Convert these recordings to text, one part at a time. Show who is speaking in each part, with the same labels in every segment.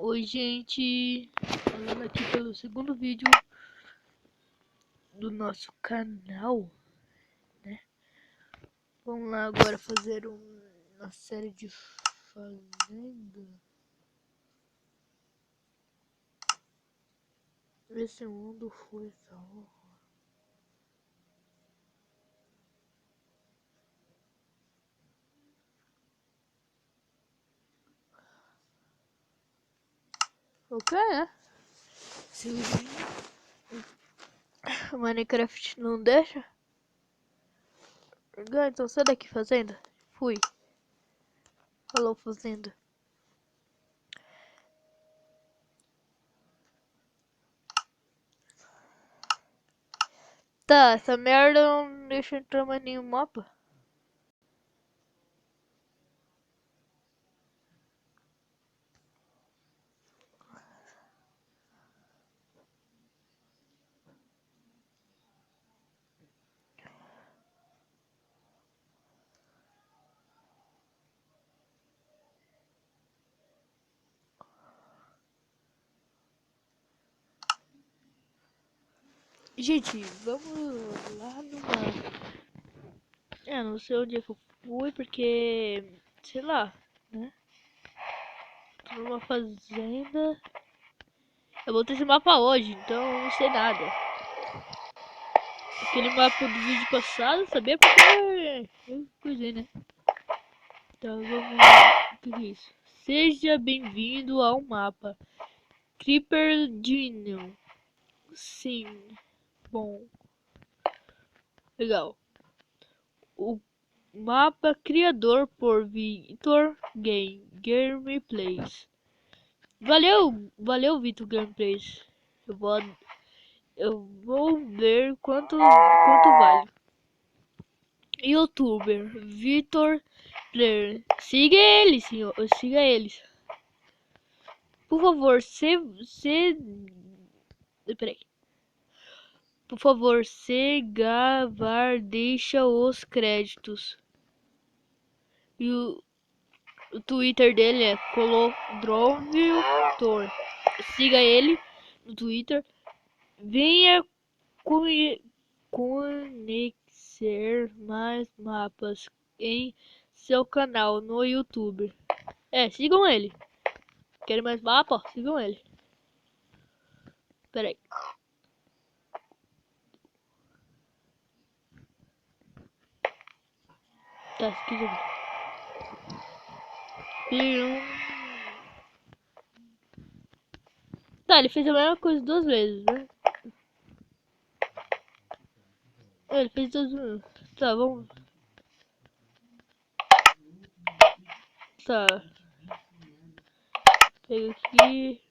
Speaker 1: Oi, gente, falando aqui pelo segundo vídeo do nosso canal, né? Vamos lá agora fazer uma série de fazenda. Esse mundo foi salvo. Ok, né? Se o Minecraft não deixa. Então sai daqui, fazenda. Fui. Falou, fazenda. Tá, essa merda não deixa eu entrar mais nenhum mapa. Gente, vamos lá numa... não sei onde é que eu fui, porque... Sei lá, né? Tô numa fazenda... Eu vou ter esse mapa hoje, então eu não sei nada. Aquele mapa do vídeo passado, sabia porque... Eu coisei, né? Então vamos lá. O que é isso? Seja bem-vindo ao mapa. Creeper Dinion. Sim. Bom. Legal. O mapa criador por Victor Gameplays. Valeu Victor Gameplays. Eu vou ver quanto vale. Youtuber Victor Player. Siga eles, senhor. Siga eles. Por favor, peraí. Por favor, se gravar, deixa os créditos. E o Twitter dele é Colodrovitor. Siga ele no Twitter. Venha conhecer mais mapas em seu canal no YouTube. Sigam ele. Querem mais mapa? Sigam ele. Pera aí. Tá, aqui já vi. Tá, ele fez a mesma coisa duas vezes, né? Ele fez duas vezes. Tá, vamos. Tá. Pega aqui.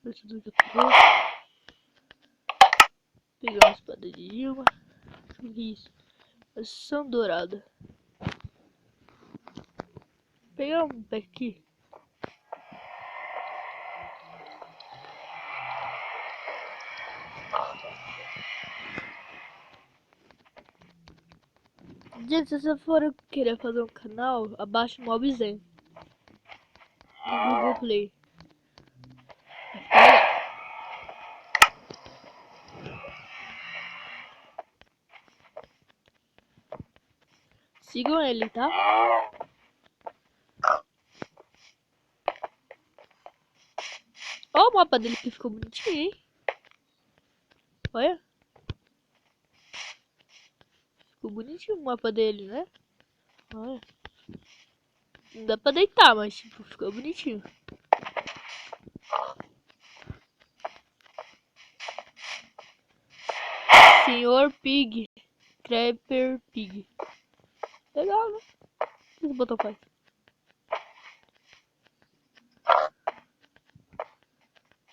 Speaker 1: Pegar uma espada de Dilma. Isso. Ação dourada. Pegar um pé aqui. Gente, se você for querer fazer um canal, abaixa o Mob Zen no Google Play. Vai ficar legal. Sigam ele, tá? Olha o mapa dele que ficou bonitinho, hein? Olha. Ficou bonitinho o mapa dele, né? Olha. Não dá pra deitar, mas tipo, ficou bonitinho. Senhor Pig. Creeper Pig. Legal, né? O que esse botão faz?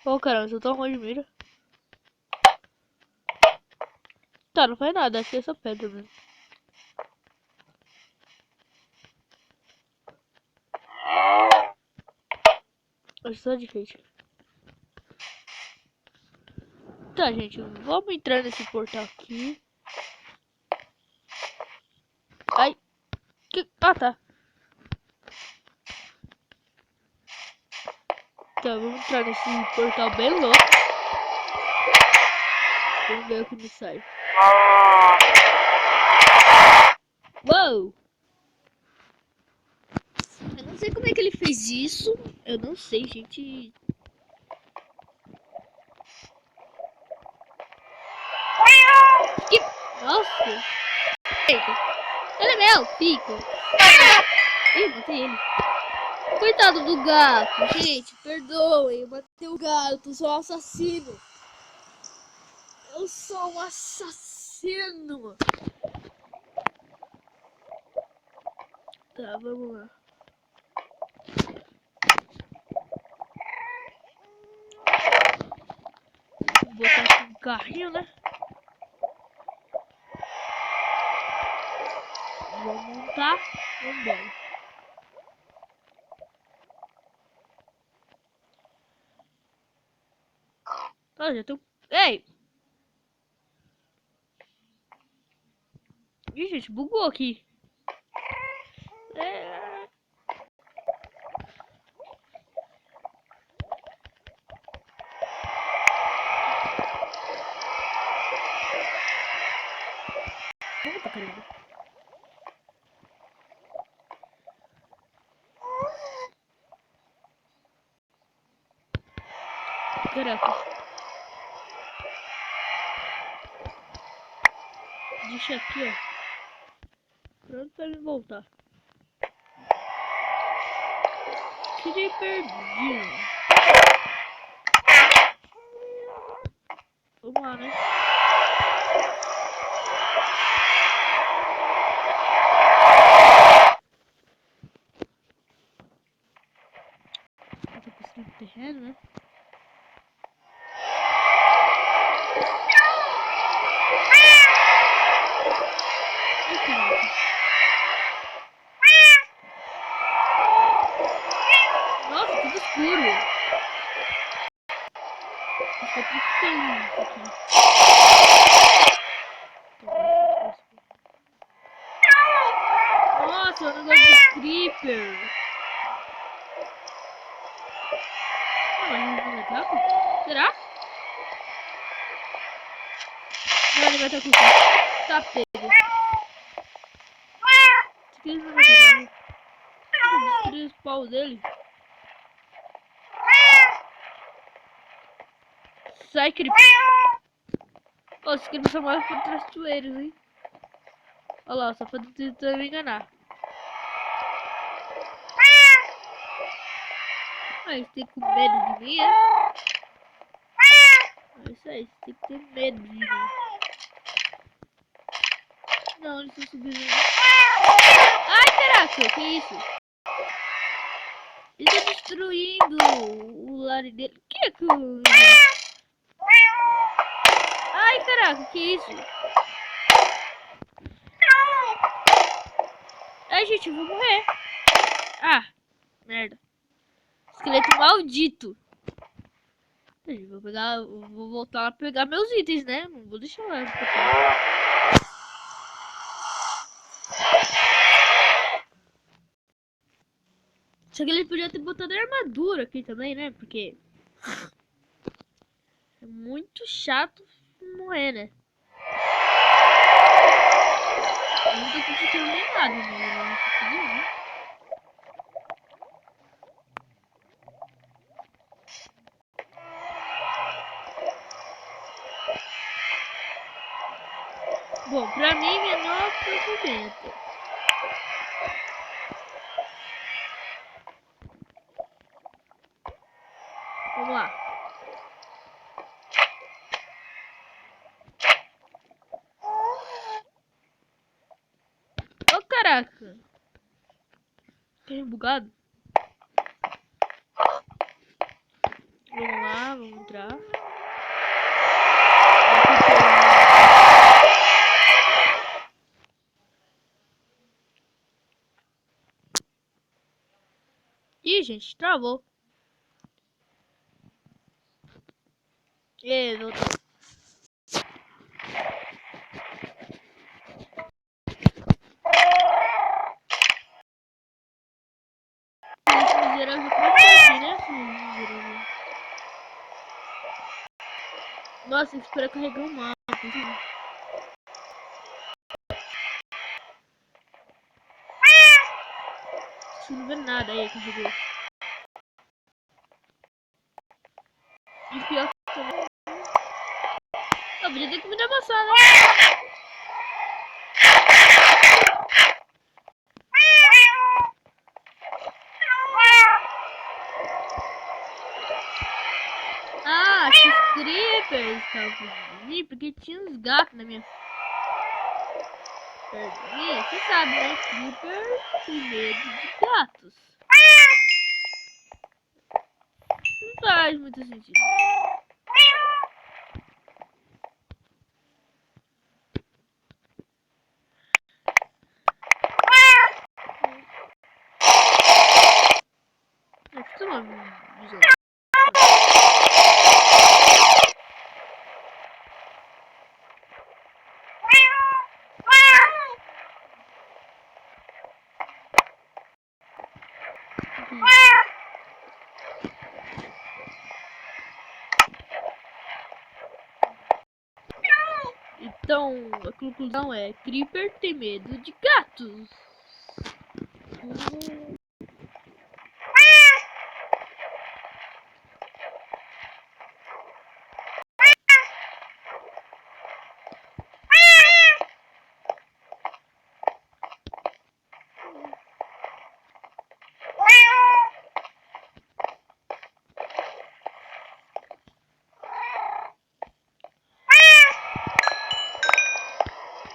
Speaker 1: Oh, caramba, eu tô ruim de mira. Tá, não faz nada, aqui é só pedra mesmo. É só de enfeite. Tá, gente, vamos entrar nesse portal aqui. Ai. Ah, tá. Tá, vamos entrar nesse portal bem louco. Vamos ver o que me sai. Uou! Eu não sei como é que ele fez isso. Eu não sei, gente. Que... Nossa! Eita. Ele é meu, fica. Ih, matei ele. Coitado do gato, gente, perdoem, eu matei o gato, eu sou um assassino. Eu sou um assassino. Tá, vamos lá. Vou botar aqui um carrinho, né? Vou montar, vamos embora. Ah, já tô... Ei! Ih, gente, bugou aqui. É... Puta, caramba. Caraca. Deixa aqui, ó. Pronto pra me voltar. Creeperzinho. Vamos lá, né? Eu tô conseguindo terreno, né? Ai, caraca. Nossa, tudo escuro. Fica tudo feio isso aqui. Nossa, é um negócio de creeper. Ah, mas ele não me ataca? Será? Não, ele vai atacar aqui. Tá pego. Esse aqui ele não vai atacar. Eu destruí os paus dele. Sai, creeper. Ó, esse creeper só morre por traiçoeiros, hein? Olha lá, só pra tentar me enganar. Ah, eles têm com medo de mim, é? É isso aí, você tem que ter medo de mim. Não, eles estão subindo. Ai, caraca, que isso? Eles estão destruindo o lar dele. Que é que o... Ai, caraca, que isso? Ai, gente, eu vou morrer. Ah, merda. Esqueleto maldito. Eu vou pegar, vou voltar a pegar meus itens, né? Não vou deixar lá. Só que ele podia ter botado a armadura aqui também, né? Porque é muito chato morrer, né? Eu não tô conseguindo nem nada, né? Eu não consegui, né? Bom, pra mim, menor procedimento. Vamos lá. Ô, caraca. Fiquei bugado. Vamos lá, vamos entrar. Ih, gente, travou. E voltou. miserável já começa aqui, né? Miserável. Nossa, tem que esperar carregar o mapa. Não vê nada aí, carregou. E pior que também. Eu podia ter que me amassar, né? Ah, acho que os creepers estavam ali, porque tinha uns gatos na minha. Perto de mim. Você sabe, né? Creeper tem medo de gatos. Não faz muito sentido. É que tu não visão. Então, a conclusão é: Creeper tem medo de gatos.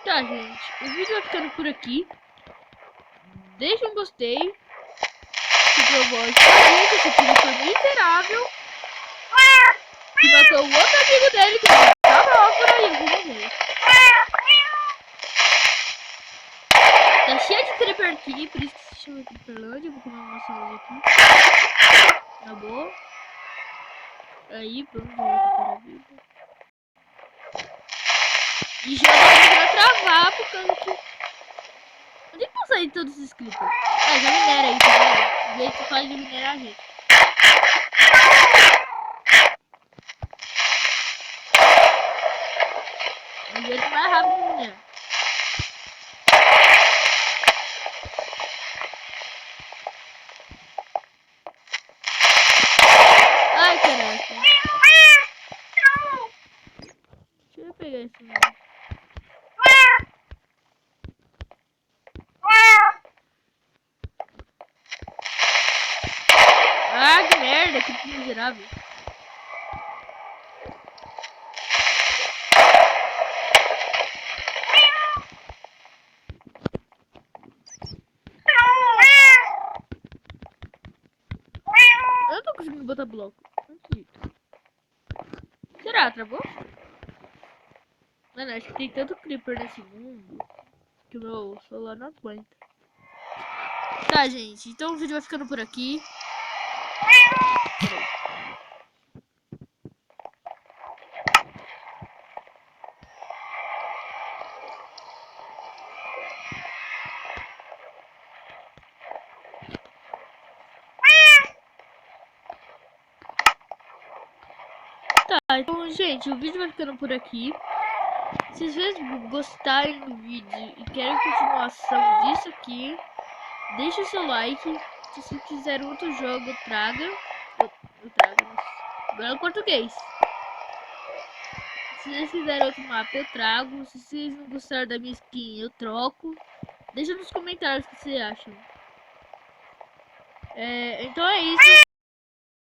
Speaker 1: Tá, gente, o vídeo vai ficando por aqui. Deixa um gostei. Se eu gosto de esse Creeper miserável que matou o outro amigo dele que tava por aí alguma vez. Tá cheio de Creeper aqui, por isso que se chama Creeperlândia. Eu vou comer uma maçã aqui. Tá bom? Aí, pronto, já vou recuperar a vida. E já vai travar por causa que... Onde é que vão sair todos esses Creepers? Ah, já minera aí, tá vendo? O jeito faz de minerar a gente. É o jeito mais rápido de minerar. Ai, caraca. Deixa eu pegar esse número. Ah, que merda, que miserável. Eu não tô conseguindo botar bloco. Não acredito. Será? Travou? Mano, acho que tem tanto creeper nesse mundo que o meu celular não aguenta. Tá, gente. Então o vídeo vai ficando por aqui. Tá, então, gente, o vídeo vai ficando por aqui. Se vocês gostarem do vídeo e querem continuação disso aqui, deixa o seu like. Se vocês quiserem outro jogo, eu trago. Agora é o português. Se vocês quiserem outro mapa, eu trago. Se vocês não gostaram da minha skin, eu troco. Deixa nos comentários o que vocês acham. Então é isso.